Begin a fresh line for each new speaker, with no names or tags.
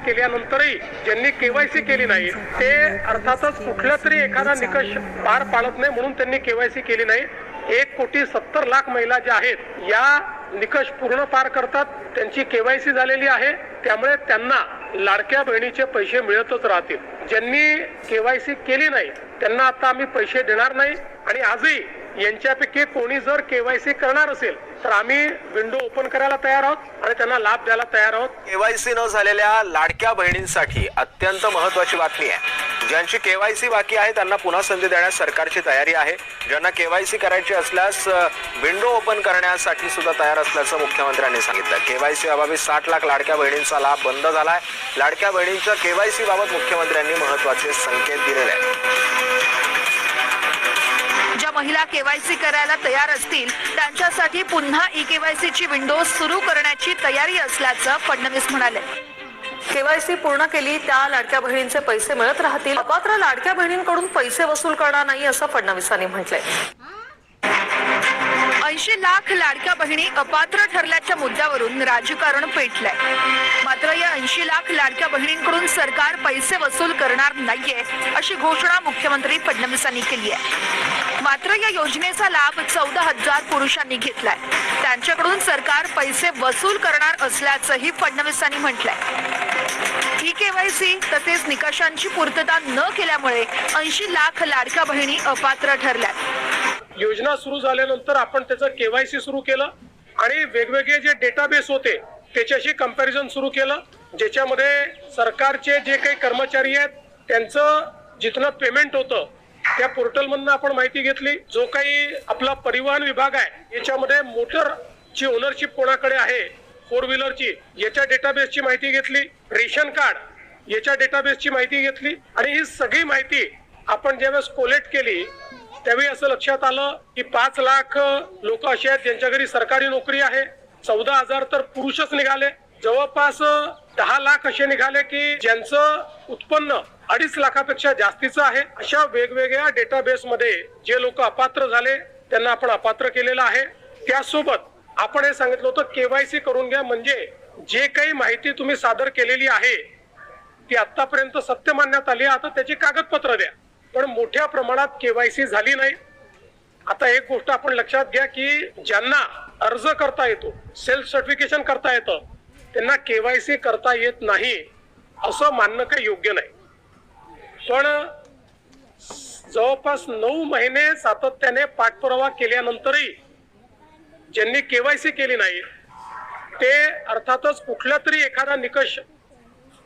केल्यानंतरही ज्यांनी केवायसी केली नाही ते अर्थातच कुठला तरी एखादा निकष पार पाडत नाही म्हणून त्यांनी केवायसी केली नाही। 1,70,00,000 महिला ज्या आहेत या निकष पूर्ण पार करतात, त्यांची केवायसी झालेली आहे, त्यामुळे त्यांना लाडक्या बहिणीचे पैसे मिळतच राहतील। ज्यांनी केवायसी केली नाही त्यांना आता आम्ही पैसे देणार नाही आणि आजही यांच्यापैकी कोणी जर केवायसी करणार असेल तर आम्ही विंडो ओपन करायला तयार आहोत आणि त्यांना लाभ द्यायला तयार आहोत।
केवायसी न झालेल्या लाडक्या बहिणींसाठी अत्यंत महत्त्वाची बातमी आहे। ज्यांची केवायसी बाकी आहे त्यांना पुन्हा संधी देण्यास सरकारची तयारी आहे। ज्यांना केवायसी करायची असल्यास विंडो ओपन करण्यासाठी सुद्धा तयार असल्याचं मुख्यमंत्र्यांनी सांगितलं। केवायसी अभावी 60 लाख लाडक्या बहिणींचा लाभ बंद झालाय। लाडक्या बहिणींच्या केवायसी बाबत मुख्यमंत्र्यांनी महत्त्वाचे संकेत दिलेले आहेत।
ज्या महिला केवायसी करायला तयार असतील त्यांच्यासाठी पुन्हा ई केवायसी ची विंडो सुरू करण्याची तयारी असल्याचं फडणवीस म्हणाले।
केवायसी पूर्ण केली त्या लाडक्या बहिणींचे पैसे मिळत राहतील, अपात्र लाडक्या बहिणींकडून पैसे वसूल करणार नाही असं फडणवीसांनी म्हटलंय।
80 लाख लाडक्या बहिणी अपात्र ठरल्याच्या मुद्द्यावरून राजकारण पेटलंय। मात्र या 80 लाख लाडक्या बहिणींकडून सरकार पैसे वसूल करणार नाहीये अशी घोषणा मुख्यमंत्री फडणवीसांनी केली आहे। मात्र या योजनेचा लाभ 14,000 पुरुषांनी घेतलाय, त्यांच्याकडून सरकार पैसे वसूल करणार असल्याचंही फडणवीसांनी म्हटलंय। ई केवायसी तसेच निकषांची पूर्तता न केल्यामुळे 80 लाख लाडक्या बहिणी अपात्र ठरल्यात।
योजना सुरू झाल्यानंतर आपण त्याचं केवायसी सुरू केलं आणि वेगवेगळे जे डेटाबेस होते त्याच्याशी कंपॅरिझन सुरू केलं, ज्याच्यामध्ये सरकारचे जे काही कर्मचारी आहेत त्यांचं जिथनं पेमेंट होतं त्या पोर्टलमधनं आपण माहिती घेतली। जो काही आपला परिवहन विभाग आहे याच्यामध्ये मोटरची ओनरशिप कोणाकडे आहे, 4 व्हीलरची, याच्या डेटाबेसची माहिती घेतली। रेशन कार्ड याच्या डेटाबेसची माहिती घेतली आणि ही सगळी माहिती आपण ज्यावेळेस कोलेक्ट केली त्यावेळी असं लक्षात आलं की 5 लाख लोक असे आहेत ज्यांच्या घरी सरकारी नोकरी आहे। 14,000 तर पुरुषच निघाले। जवळपास 10 लाख असे निघाले की ज्यांचं उत्पन्न 2.5 लाखापेक्षा जास्तीचं आहे। अशा वेगवेगळ्या डेटाबेस मध्ये जे लोक अपात्र झाले त्यांना आपण अपात्र केलेलं आहे। त्यासोबत आपण हे सांगितलं होतं केवायसी करून घ्या, म्हणजे जे काही माहिती तुम्ही सादर केलेली आहे ती आतापर्यंत सत्य मानण्यात आली, आता त्याची कागदपत्र द्या। पण मोठ्या प्रमाणात केवायसी झाली नाही। आता एक गोष्ट आपण लक्षात घ्या की ज्यांना अर्ज करता येतो, सेल्फ सर्टिफिकेशन करता येतं, त्यांना केवायसी करता येत नाही असं मानणं काही योग्य नाही। पण जवळपास 9 महिने सातत्याने पाठपुरावा केल्यानंतरही ज्यांनी केवायसी केली नाही ते अर्थातच कुठला तरी एखादा निकष